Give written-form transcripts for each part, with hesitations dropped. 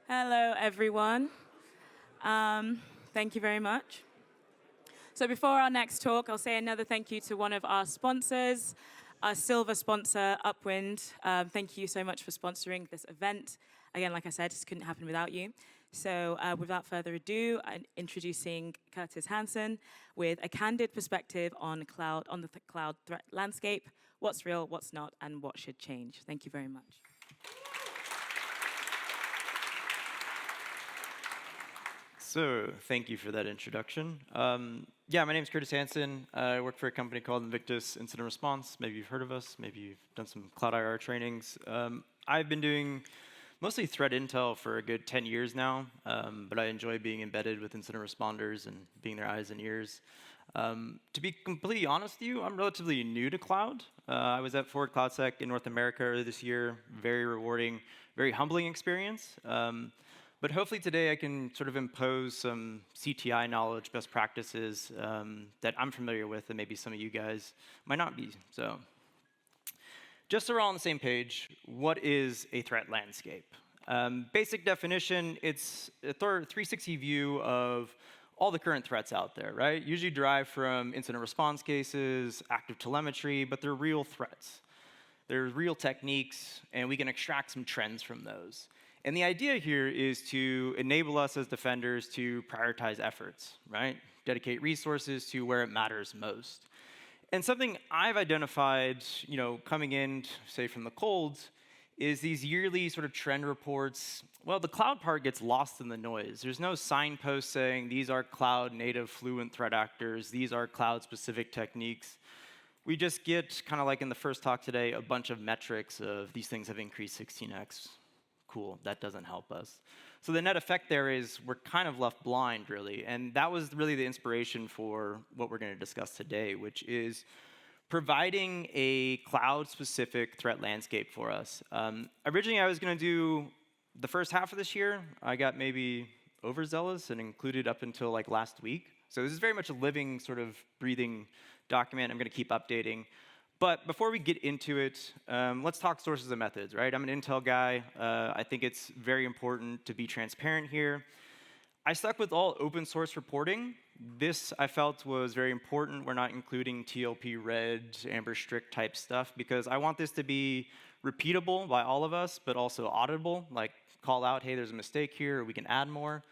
Hello, everyone. Thank you very much. So before our next talk, I'll say another thank you to one of our sponsors, our silver sponsor, Upwind. Thank you so much for sponsoring this event. Again, like I said, this couldn't happen without you. So without further ado, I'm introducing Curtis Hanson with a candid perspective on the cloud threat landscape, what's real, what's not, and what should change. Thank you very much. So, thank you for that introduction. My name is Curtis Hanson. I work for a company called Invictus Incident Response. Maybe you've heard of us. Maybe you've done some Cloud IR trainings. I've been doing mostly threat intel for a good 10 years now, but I enjoy being embedded with incident responders and being their eyes and ears. To be completely honest with you, I'm relatively new to cloud. I was at Forward CloudSec in North America earlier this year. Very rewarding, very humbling experience. But hopefully today I can sort of impose some CTI knowledge, best practices that I'm familiar with and maybe some of you guys might not be. So just so we're all on the same page, what is a threat landscape? Basic definition, it's a 360 view of all the current threats out there, right? Usually derived from incident response cases, active telemetry, but they're real threats. There's real techniques, and we can extract some trends from those. And the idea here is to enable us as defenders to prioritize efforts, right? Dedicate resources to where it matters most. And something I've identified, coming in, say, from the cold, is these yearly sort of trend reports. Well, the cloud part gets lost in the noise. There's no signpost saying these are cloud-native fluent threat actors, these are cloud-specific techniques. We just get, kind of like in the first talk today, a bunch of metrics of these things have increased 16x. Cool, that doesn't help us. So the net effect there is we're kind of left blind, really. And that was really the inspiration for what we're going to discuss today, which is providing a cloud-specific threat landscape for us. Originally, I was going to do the first half of this year. I got maybe overzealous and included up until like last week. So this is very much a living, sort of breathing document I'm going to keep updating. But before we get into it, let's talk sources and methods, right? I'm an Intel guy. I think it's very important to be transparent here. I stuck with all open source reporting. This, I felt, was very important. We're not including TLP Red, Amber Strict type stuff, because I want this to be repeatable by all of us, but also auditable, like call out, hey, there's a mistake here, or we can add more.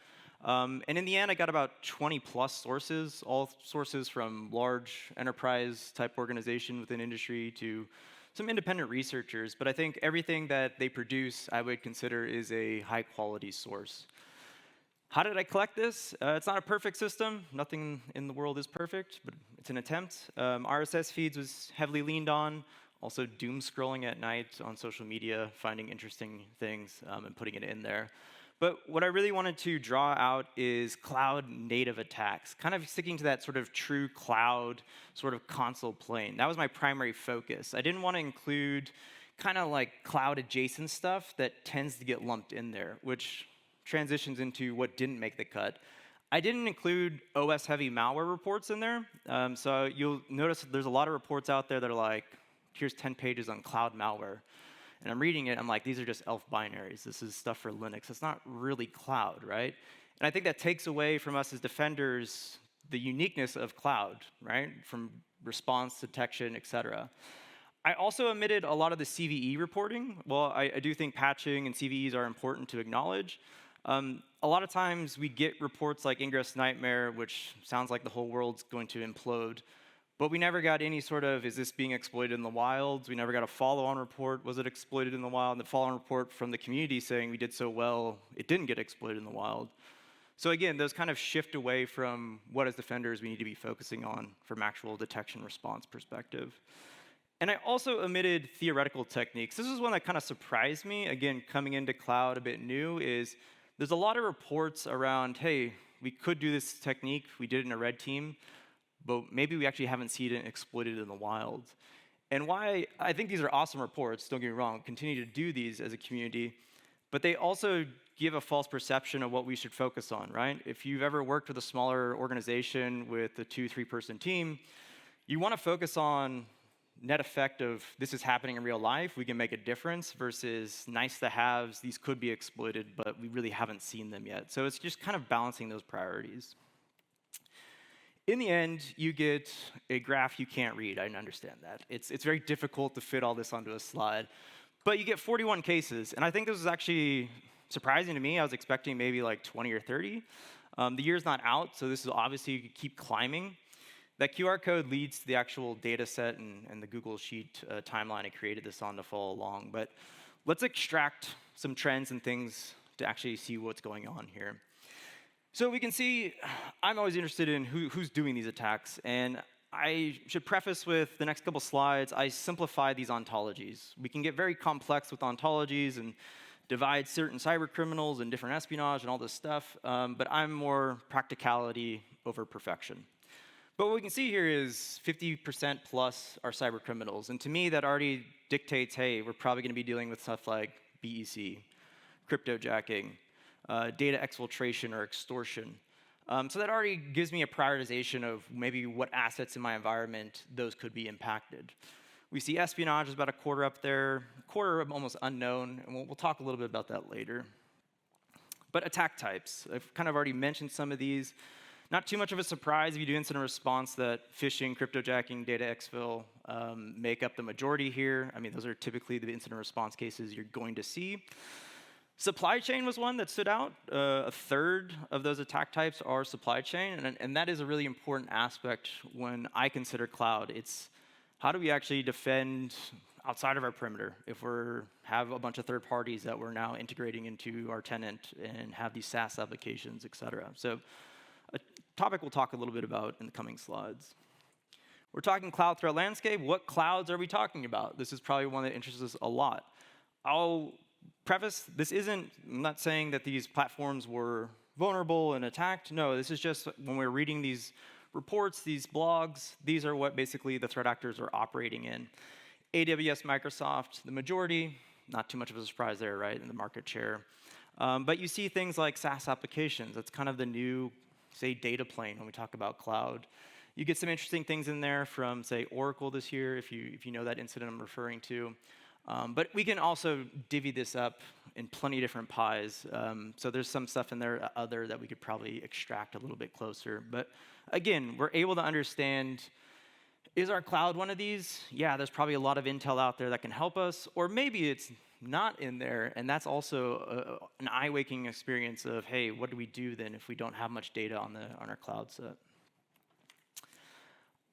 And in the end, I got about 20 plus sources, all sources from large enterprise type organization within industry to some independent researchers. But I think everything that they produce, I would consider is a high quality source. How did I collect this? It's not a perfect system. Nothing in the world is perfect, but it's an attempt. RSS feeds was heavily leaned on. Also doom scrolling at night on social media, finding interesting things and putting it in there. But what I really wanted to draw out is cloud native attacks, kind of sticking to that sort of true cloud sort of console plane. That was my primary focus. I didn't want to include kind of like cloud adjacent stuff that tends to get lumped in there, which transitions into what didn't make the cut. I didn't include OS heavy malware reports in there. So you'll notice there's a lot of reports out there that are like, here's 10 pages on cloud malware. And I'm reading it, I'm like, these are just ELF binaries. This is stuff for Linux. It's not really cloud, right? And I think that takes away from us as defenders the uniqueness of cloud, right? From response, detection, et cetera. I also omitted a lot of the CVE reporting. Well, I do think patching and CVEs are important to acknowledge. A lot of times we get reports like Ingress Nightmare, which sounds like the whole world's going to implode. But we never got any sort of, is this being exploited in the wild? We never got a follow-on report, was it exploited in the wild? And the follow-on report from the community saying we did so well, it didn't get exploited in the wild. So again, those kind of shift away from what as defenders we need to be focusing on from actual detection response perspective. And I also omitted theoretical techniques. This is one that kind of surprised me, again, coming into cloud a bit new, is there's a lot of reports around, hey, we could do this technique, we did it in a red team, but maybe we actually haven't seen it exploited in the wild. And why I think these are awesome reports, don't get me wrong, continue to do these as a community, but they also give a false perception of what we should focus on, right? If you've ever worked with a smaller organization with a 2-3 person team, you want to focus on net effect of this is happening in real life, we can make a difference, versus nice to haves, these could be exploited, but we really haven't seen them yet. So it's just kind of balancing those priorities. In the end, you get a graph you can't read. I understand that. It's very difficult to fit all this onto a slide. But you get 41 cases, and I think this is actually surprising to me. I was expecting maybe like 20 or 30. The year's not out, so this is obviously keep climbing. That QR code leads to the actual data set and the Google Sheet timeline I created this on to follow along. But let's extract some trends and things to actually see what's going on here. So we can see, I'm always interested in who's doing these attacks, and I should preface with the next couple slides, I simplify these ontologies. We can get very complex with ontologies and divide certain cyber criminals and different espionage and all this stuff, but I'm more practicality over perfection. But what we can see here is 50% plus are cyber criminals, and to me that already dictates, hey, we're probably going to be dealing with stuff like BEC, cryptojacking, data exfiltration or extortion. So that already gives me a prioritization of maybe what assets in my environment those could be impacted. We see espionage is about a quarter up there, a quarter almost unknown, and we'll talk a little bit about that later. But attack types, I've kind of already mentioned some of these. Not too much of a surprise if you do incident response that phishing, cryptojacking, data exfil make up the majority here. I mean, those are typically the incident response cases you're going to see. Supply chain was one that stood out. A third of those attack types are supply chain, and that is a really important aspect when I consider cloud. It's how do we actually defend outside of our perimeter if we have a bunch of third parties that we're now integrating into our tenant and have these SaaS applications, et cetera. So a topic we'll talk a little bit about in the coming slides. We're talking cloud threat landscape. What clouds are we talking about? This is probably one that interests us a lot. I'll preface, I'm not saying that these platforms were vulnerable and attacked. No, this is just when we're reading these reports, these blogs, these are what basically the threat actors are operating in. AWS, Microsoft, the majority, not too much of a surprise there, right, in the market share. But you see things like SaaS applications. That's kind of the new, say, data plane when we talk about cloud. You get some interesting things in there from, say, Oracle this year, if you know that incident I'm referring to. But we can also divvy this up in plenty of different pies. So there's some stuff in there other that we could probably extract a little bit closer. But again, we're able to understand, is our cloud one of these? Yeah, there's probably a lot of intel out there that can help us. Or maybe it's not in there, and that's also an eye-waking experience of, hey, what do we do then if we don't have much data on our cloud set?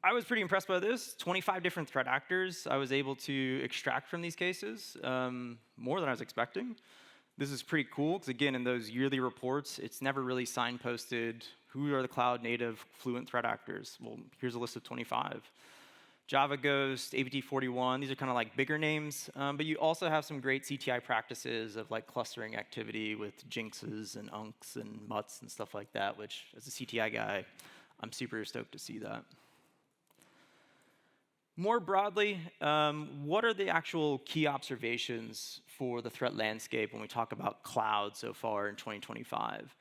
I was pretty impressed by this. 25 different threat actors I was able to extract from these cases, more than I was expecting. This is pretty cool, because again, in those yearly reports, it's never really signposted who are the cloud native fluent threat actors. Well, here's a list of 25. Java Ghost, APT41, these are kind of like bigger names, but you also have some great CTI practices of like clustering activity with jinxes and unks and mutts and stuff like that, which as a CTI guy, I'm super stoked to see that. More broadly, what are the actual key observations for the threat landscape when we talk about cloud so far in 2025?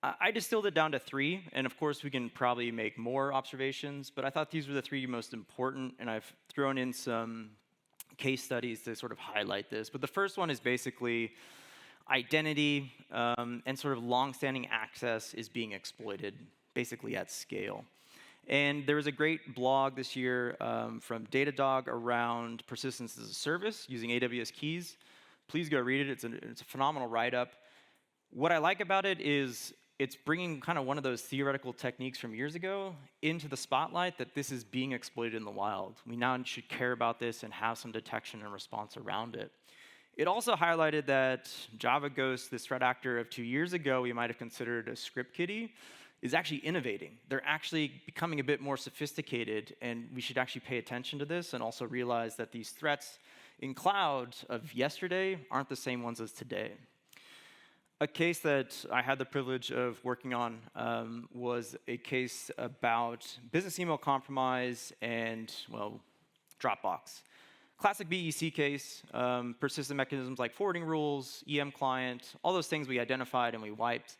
I distilled it down to 3, and of course we can probably make more observations, but I thought these were the 3 most important, and I've thrown in some case studies to sort of highlight this. But the first one is basically identity and sort of long-standing access is being exploited, basically at scale. And there was a great blog this year from Datadog around persistence as a service using AWS keys. Please go read it. It's a phenomenal write-up. What I like about it is it's bringing kind of one of those theoretical techniques from years ago into the spotlight that this is being exploited in the wild. We now should care about this and have some detection and response around it. It also highlighted that Java Ghost, this threat actor of 2 years ago we might have considered a script kiddie, is actually innovating. They're actually becoming a bit more sophisticated, and we should actually pay attention to this and also realize that these threats in cloud of yesterday aren't the same ones as today. A case that I had the privilege of working on was a case about business email compromise and, well, Dropbox. Classic BEC case, persistent mechanisms like forwarding rules, EM client, all those things we identified and we wiped.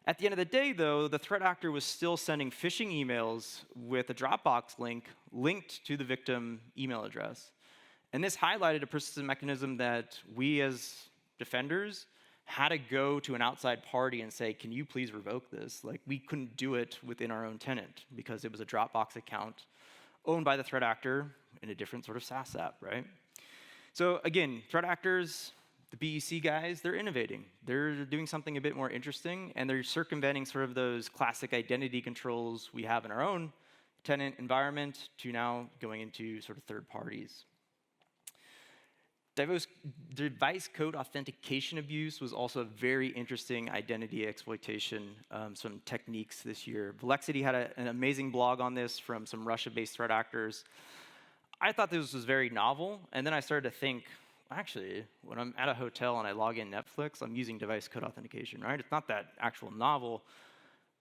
At the end of the day, though, the threat actor was still sending phishing emails with a Dropbox link linked to the victim email address. And this highlighted a persistent mechanism that we as defenders had to go to an outside party and say, can you please revoke this? Like, we couldn't do it within our own tenant because it was a Dropbox account owned by the threat actor in a different sort of SaaS app, right? So again, threat actors, the BEC guys, they're innovating. They're doing something a bit more interesting, and they're circumventing sort of those classic identity controls we have in our own tenant environment to now going into sort of third parties. Device code authentication abuse was also a very interesting identity exploitation, some techniques this year. Velexity had an amazing blog on this from some Russia-based threat actors. I thought this was very novel, and then I started to think, actually, when I'm at a hotel and I log in Netflix, I'm using device code authentication, right? It's not that actual novel,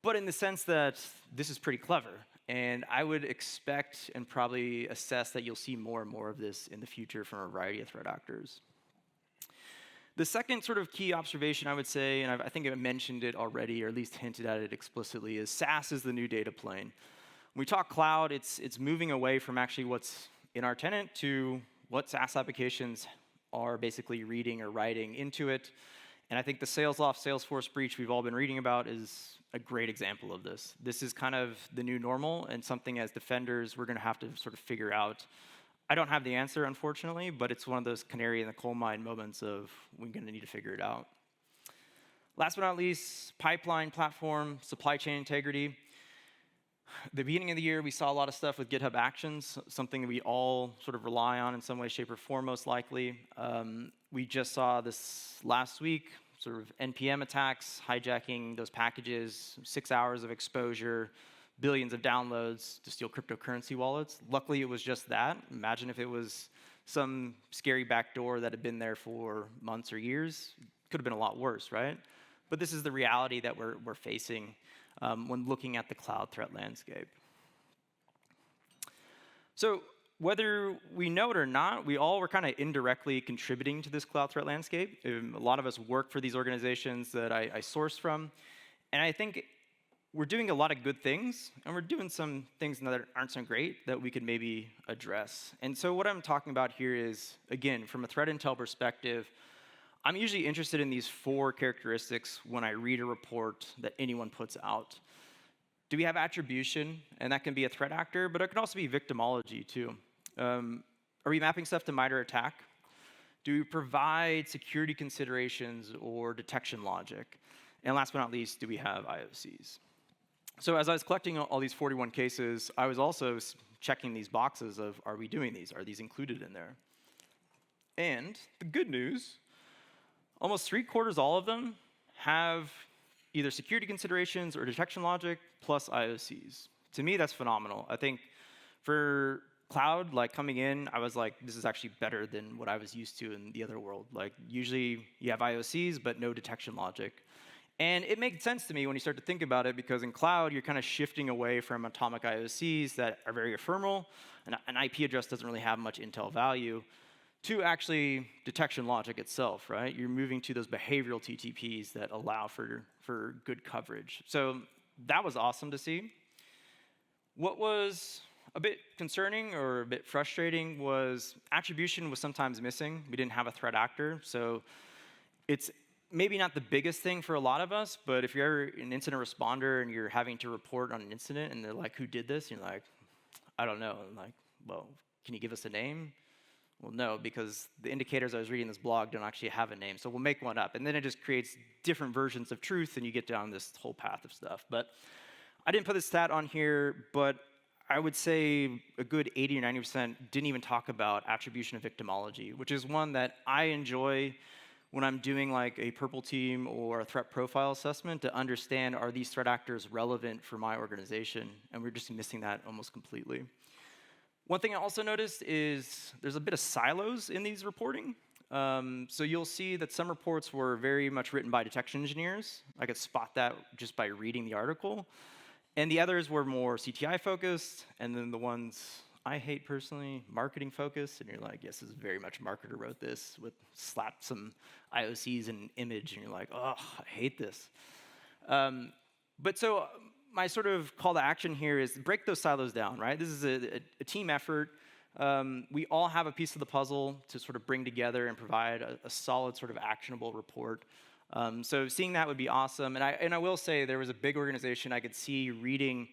but in the sense that this is pretty clever. And I would expect and probably assess that you'll see more and more of this in the future from a variety of threat actors. The second sort of key observation I would say, and I think I mentioned it already, or at least hinted at it explicitly, is SaaS is the new data plane. When we talk cloud, it's moving away from actually what's in our tenant to what SaaS applications are basically reading or writing into it. And I think the SalesLoft Salesforce breach we've all been reading about is a great example of this. This is kind of the new normal and something as defenders we're going to have to sort of figure out. I don't have the answer, unfortunately, but it's one of those canary in the coal mine moments of we're going to need to figure it out. Last but not least, pipeline platform, supply chain integrity. The beginning of the year, we saw a lot of stuff with GitHub Actions, something that we all sort of rely on in some way, shape, or form, most likely. We just saw this last week, sort of NPM attacks, hijacking those packages, 6 hours of exposure, billions of downloads to steal cryptocurrency wallets. Luckily, it was just that. Imagine if it was some scary backdoor that had been there for months or years. Could have been a lot worse, right? But this is the reality that we're facing when looking at the cloud threat landscape. So whether we know it or not, we all were kind of indirectly contributing to this cloud threat landscape. A lot of us work for these organizations that I source from. And I think we're doing a lot of good things, and we're doing some things that aren't so great that we could maybe address. And so what I'm talking about here is, again, from a threat intel perspective, I'm usually interested in these 4 characteristics when I read a report that anyone puts out. Do we have attribution? And that can be a threat actor, but it can also be victimology too. Are we mapping stuff to MITRE ATT&CK? Do we provide security considerations or detection logic? And last but not least, do we have IOCs? So as I was collecting all these 41 cases, I was also checking these boxes of, are we doing these? Are these included in there? And the good news, almost 3/4 all of them have either security considerations or detection logic plus IOCs. To me, that's phenomenal. I think for cloud, like coming in, I was like, this is actually better than what I was used to in the other world. Like usually you have IOCs, but no detection logic. And it makes sense to me when you start to think about it, because in cloud, you're kind of shifting away from atomic IOCs that are very ephemeral, and an IP address doesn't really have much intel value, to actually detection logic itself, right? You're moving to those behavioral TTPs that allow for good coverage. So that was awesome to see. What was a bit concerning or a bit frustrating was attribution was sometimes missing. We didn't have a threat actor, so it's maybe not the biggest thing for a lot of us, but if you're ever an incident responder and you're having to report on an incident and they're like, who did this? And you're like, I don't know. I'm like, well, can you give us a name? Well, no, because the indicators I was reading in this blog don't actually have a name, so we'll make one up. And then it just creates different versions of truth, and you get down this whole path of stuff. But I didn't put this stat on here, but I would say a good 80 or 90% didn't even talk about attribution of victimology, which is one that I enjoy when I'm doing like a purple team or a threat profile assessment to understand, are these threat actors relevant for my organization? And we're just missing that almost completely. One thing I also noticed is there's a bit of silos in these reporting. So you'll see that some reports were very much written by detection engineers. I could spot that just by reading the article. And the others were more CTI focused, and then the ones I hate personally, marketing focused, and you're like, yes, this is very much marketer wrote this, with slapped some IOCs and image, and you're like, oh, I hate this. But so my sort of call to action here is break those silos down, right? This is a team effort. We all have a piece of the puzzle to sort of bring together and provide a solid sort of actionable report. So seeing that would be awesome. And I will say there was a big organization I could see reading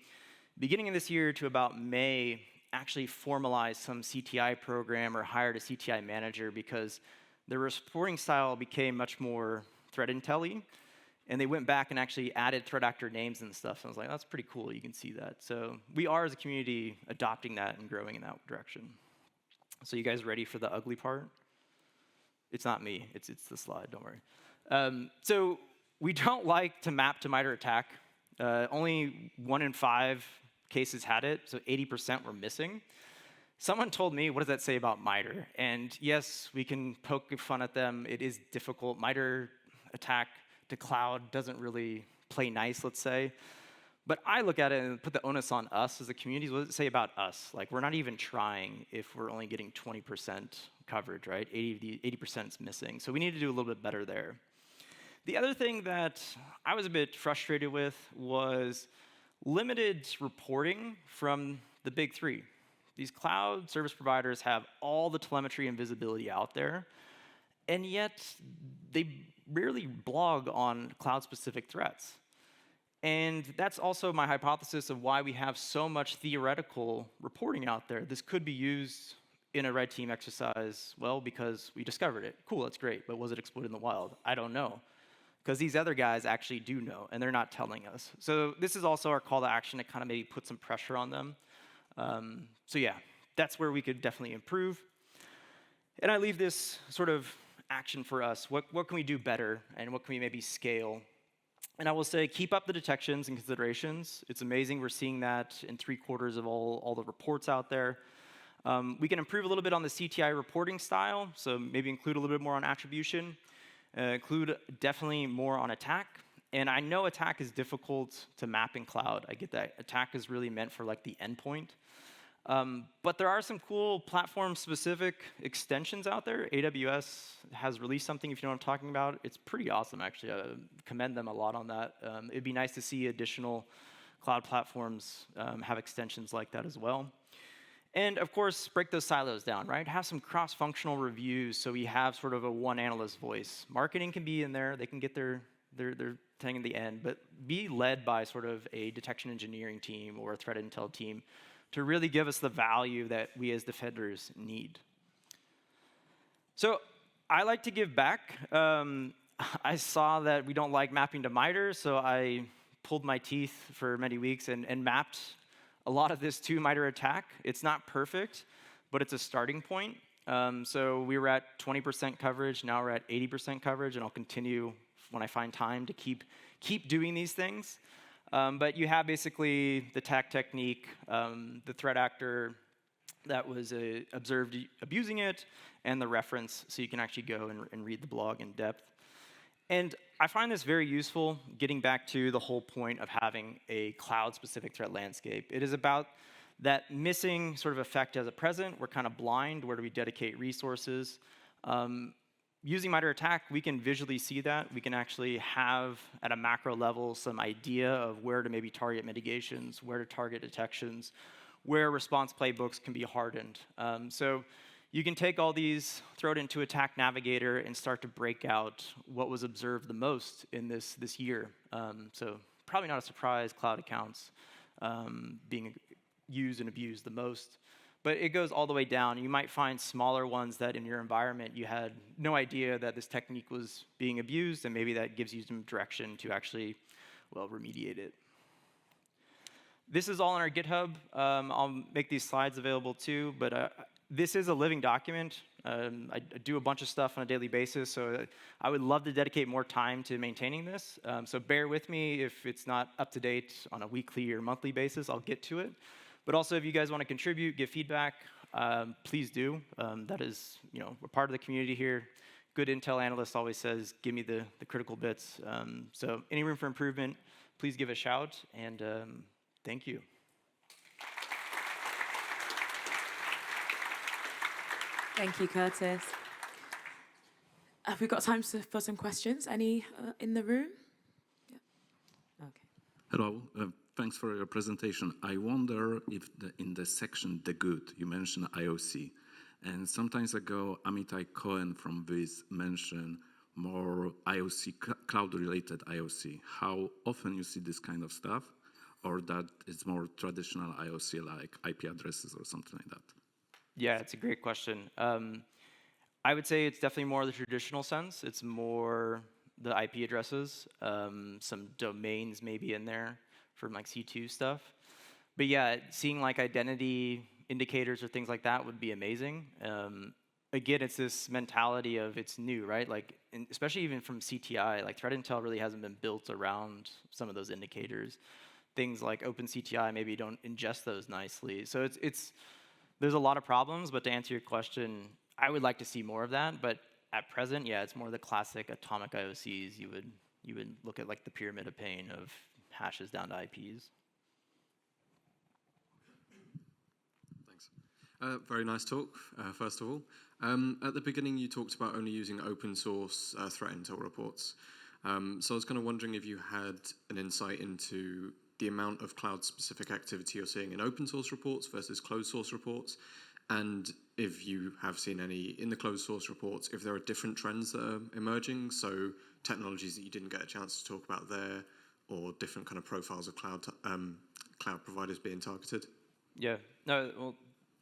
beginning of this year to about May actually formalized some CTI program or hired a CTI manager because their reporting style became much more threat intel-y. And they went back and actually added threat actor names and stuff. So I was like, that's pretty cool. You can see that. So we are, as a community, adopting that and growing in that direction. So you guys ready for the ugly part? It's not me. It's the slide. Don't worry. So we don't like to map to MITRE ATT&CK. Only 1 in 5 cases had it, so 80% were missing. Someone told me, what does that say about MITRE? And yes, we can poke fun at them. It is difficult. MITRE ATT&CK to cloud doesn't really play nice, let's say. But I look at it and put the onus on us as a community. What does it say about us? Like, we're not even trying if we're only getting 20% coverage, right? 80% is missing. So we need to do a little bit better there. The other thing that I was a bit frustrated with was limited reporting from the big three. These cloud service providers have all the telemetry and visibility out there, and yet they rarely blog on cloud-specific threats. And that's also my hypothesis of why we have so much theoretical reporting out there. This could be used in a red team exercise, well, because we discovered it. Cool, that's great, but was it exploited in the wild? I don't know. Because these other guys actually do know, and they're not telling us. So this is also our call to action to kind of maybe put some pressure on them. So yeah, that's where we could definitely improve. And I leave this sort of action for us. What can we do better, and what can we maybe scale? And I will say, keep up the detections and considerations. It's amazing we're seeing that in 3/4 of all the reports out there. We can improve a little bit on the CTI reporting style, so maybe include a little bit more on attribution, include definitely more on attack. And I know attack is difficult to map in cloud. I get that. Attack is really meant for like the endpoint. But there are some cool platform-specific extensions out there. AWS has released something, if you know what I'm talking about. It's pretty awesome, actually. I commend them a lot on that. It'd be nice to see additional cloud platforms have extensions like that as well. And of course, break those silos down, right? Have some cross-functional reviews so we have sort of a one analyst voice. Marketing can be in there. They can get their thing in the end, but be led by sort of a detection engineering team or a threat intel team to really give us the value that we as defenders need. So I like to give back. I saw that we don't like mapping to MITRE, so I pulled my teeth for many weeks and mapped a lot of this to MITRE ATT&CK. It's not perfect, but it's a starting point. So we were at 20% coverage. Now we're at 80% coverage, and I'll continue when I find time to keep doing these things. But you have basically the attack technique, the threat actor that was observed abusing it, and the reference, so you can actually go and read the blog in depth. And I find this very useful, getting back to the whole point of having a cloud-specific threat landscape. It is about that missing sort of effect as a present. We're kind of blind. Where do we dedicate resources? Using MITRE ATT&CK, we can visually see that. We can actually have, at a macro level, some idea of where to maybe target mitigations, where to target detections, where response playbooks can be hardened. So you can take all these, throw it into Attack Navigator, and start to break out what was observed the most in this year. So probably not a surprise, cloud accounts being used and abused the most. But it goes all the way down. You might find smaller ones that in your environment you had no idea that this technique was being abused, and maybe that gives you some direction to actually, well, remediate it. This is all on our GitHub. I'll make these slides available too, but this is a living document. I do a bunch of stuff on a daily basis, so I would love to dedicate more time to maintaining this. So bear with me if it's not up to date on a weekly or monthly basis. I'll get to it. But also, if you guys want to contribute, give feedback, please do. That is, we're part of the community here. Good Intel analyst always says, give me the critical bits. So any room for improvement, please give a shout, and thank you. Thank you, Curtis. Have we got time for some questions? Any in the room? Yeah. Hello. Thanks for your presentation. I wonder if in the section "The Good" you mentioned IOC, and sometimes ago Amitai Cohen from Viz mentioned more IOC, cloud-related IOC. How often you see this kind of stuff, or that it's more traditional IOC like IP addresses or something like that? Yeah, it's a great question. I would say it's definitely more the traditional sense. It's more the IP addresses, some domains maybe in there for like C2 stuff. But yeah, seeing like identity indicators or things like that would be amazing. Again, it's this mentality of it's new, right? Like, especially even from CTI, like threat intel really hasn't been built around some of those indicators. Things like OpenCTI maybe don't ingest those nicely. So there's a lot of problems, but to answer your question, I would like to see more of that. But at present, yeah, it's more the classic atomic IOCs. You would look at like the pyramid of pain of hashes down to IPs. Thanks. Very nice talk, first of all. At the beginning, you talked about only using open source threat intel reports. So I was kind of wondering if you had an insight into the amount of cloud-specific activity you're seeing in open source reports versus closed source reports, and if you have seen any in the closed source reports, if there are different trends that are emerging, so technologies that you didn't get a chance to talk about there, or different kind of profiles of cloud providers being targeted. Yeah. No. Well,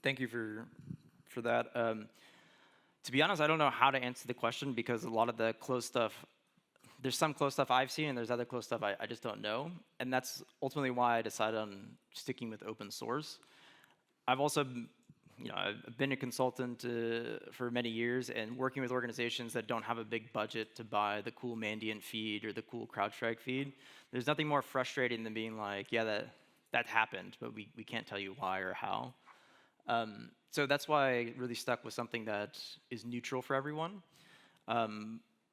thank you for that. To be honest, I don't know how to answer the question because a lot of the closed stuff. There's some close stuff I've seen, and there's other close stuff I just don't know. And that's ultimately why I decided on sticking with open source. I've also, I've been a consultant for many years and working with organizations that don't have a big budget to buy the cool Mandiant feed or the cool CrowdStrike feed. There's nothing more frustrating than being like, yeah, that happened, but we can't tell you why or how. So that's why I really stuck with something that is neutral for everyone.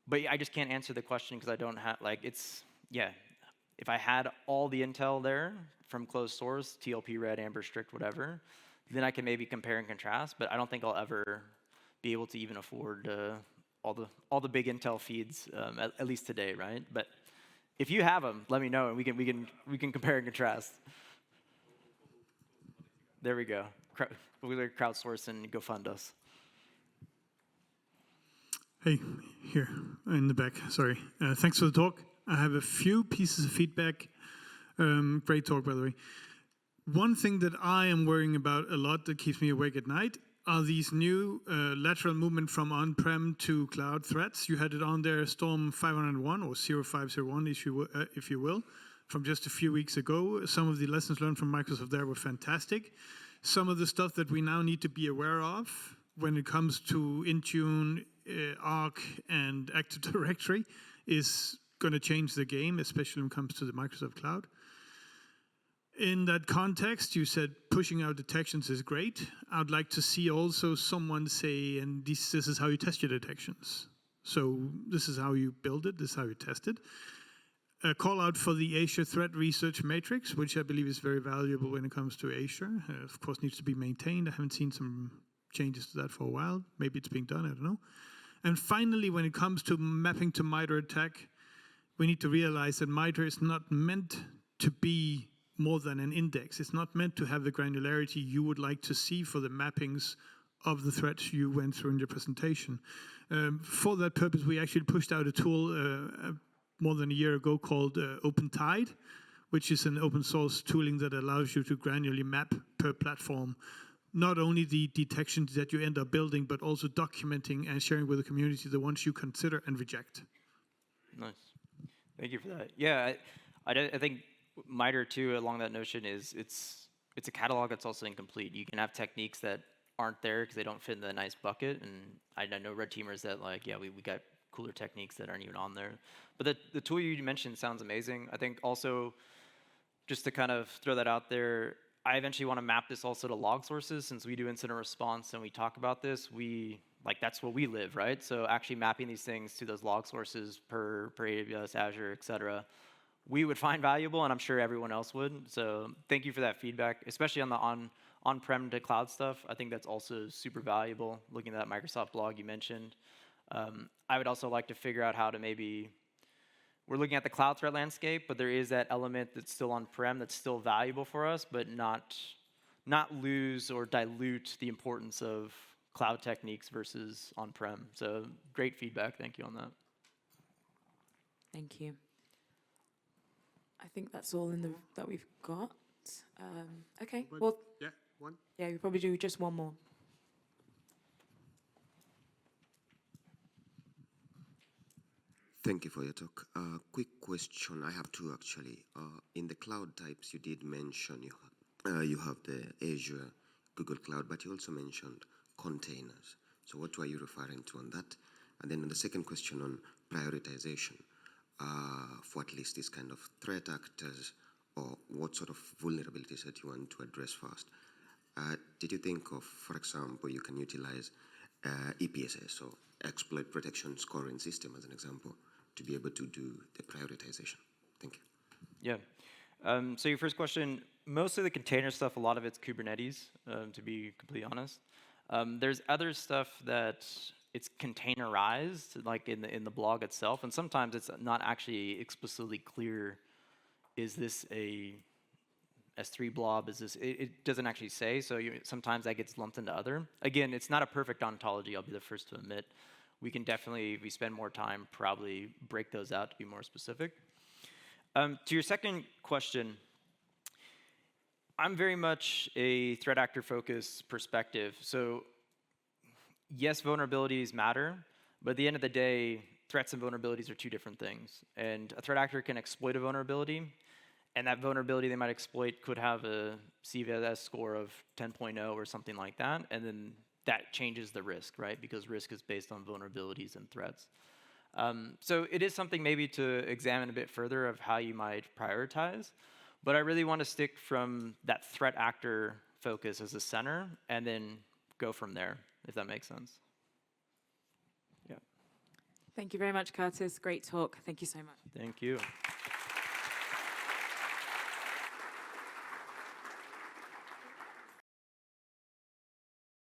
But I just can't answer the question because I don't have, if I had all the intel there from closed source, TLP, Red, Amber, Strict, whatever, then I can maybe compare and contrast, but I don't think I'll ever be able to even afford all the big intel feeds, at least today, right? But if you have them, let me know, and we can compare and contrast. There we go. We're crowdsource and go fund us. Hey, here in the back, sorry. Thanks for the talk. I have a few pieces of feedback. Great talk, by the way. One thing that I am worrying about a lot that keeps me awake at night are these new lateral movement from on-prem to cloud threats. You had it on there, Storm 501 or 0501, if you will, from just a few weeks ago. Some of the lessons learned from Microsoft there were fantastic. Some of the stuff that we now need to be aware of when it comes to Intune, Arc, and Active Directory is going to change the game, especially when it comes to the Microsoft Cloud. In that context, you said pushing out detections is great. I'd like to see also someone say, and this is how you test your detections. So this is how you build it, this is how you test it. A call out for the Azure Threat Research Matrix, which I believe is very valuable when it comes to Azure. Of course, needs to be maintained. I haven't seen some changes to that for a while. Maybe it's being done, I don't know. And finally, when it comes to mapping to MITRE ATT&CK, we need to realize that MITRE is not meant to be more than an index. It's not meant to have the granularity you would like to see for the mappings of the threats you went through in your presentation. For that purpose, we actually pushed out a tool more than a year ago called OpenTide, which is an open source tooling that allows you to granularly map per platform not only the detections that you end up building, but also documenting and sharing with the community the ones you consider and reject. Nice. Thank you for that. Yeah, I think MITRE too, along that notion, is it's a catalog that's also incomplete. You can have techniques that aren't there because they don't fit in the nice bucket, and I know red teamers that we got cooler techniques that aren't even on there. But the tool you mentioned sounds amazing. I think also, just to kind of throw that out there, I eventually want to map this also to log sources. Since we do incident response and we talk about this, that's what we live, right? So actually mapping these things to those log sources per AWS, Azure, et cetera, we would find valuable, and I'm sure everyone else would. So thank you for that feedback, especially on the on-prem to cloud stuff. I think that's also super valuable, looking at that Microsoft blog you mentioned. I would also like to figure out how to maybe, we're looking at the cloud threat landscape, but there is that element that's still on-prem that's still valuable for us, but not lose or dilute the importance of cloud techniques versus on-prem. So great feedback. Thank you on that. Thank you. I think that's all that we've got. Okay. Well, Yeah, one. yeah, we probably do just one more. Thank you for your talk. Quick question. I have two actually. In the cloud types, you did mention you have the Azure, Google Cloud, but you also mentioned containers. So what were you referring to on that? And then the second question on prioritization for at least these kind of threat actors, or what sort of vulnerabilities that you want to address first. Did you think of, for example, you can utilize EPSS, or exploit protection scoring system as an example, to be able to do the prioritization? Thank you. Yeah. So your first question, most of the container stuff, a lot of it's Kubernetes, to be completely honest. There's other stuff that it's containerized, like in the blog itself, and sometimes it's not actually explicitly clear, is this a S3 blob, is this, it doesn't actually say, so sometimes that gets lumped into other. Again, it's not a perfect ontology, I'll be the first to admit. We can definitely, if we spend more time, probably break those out to be more specific. To your second question, I'm very much a threat actor focused perspective. So yes, vulnerabilities matter, but at the end of the day, threats and vulnerabilities are two different things. And a threat actor can exploit a vulnerability, and that vulnerability they might exploit could have a CVSS score of 10.0 or something like that, and then that changes the risk, right? Because risk is based on vulnerabilities and threats. So it is something maybe to examine a bit further of how you might prioritize, but I really want to stick from that threat actor focus as the center and then go from there, if that makes sense. Yeah. Thank you very much, Curtis. Great talk. Thank you so much. Thank you.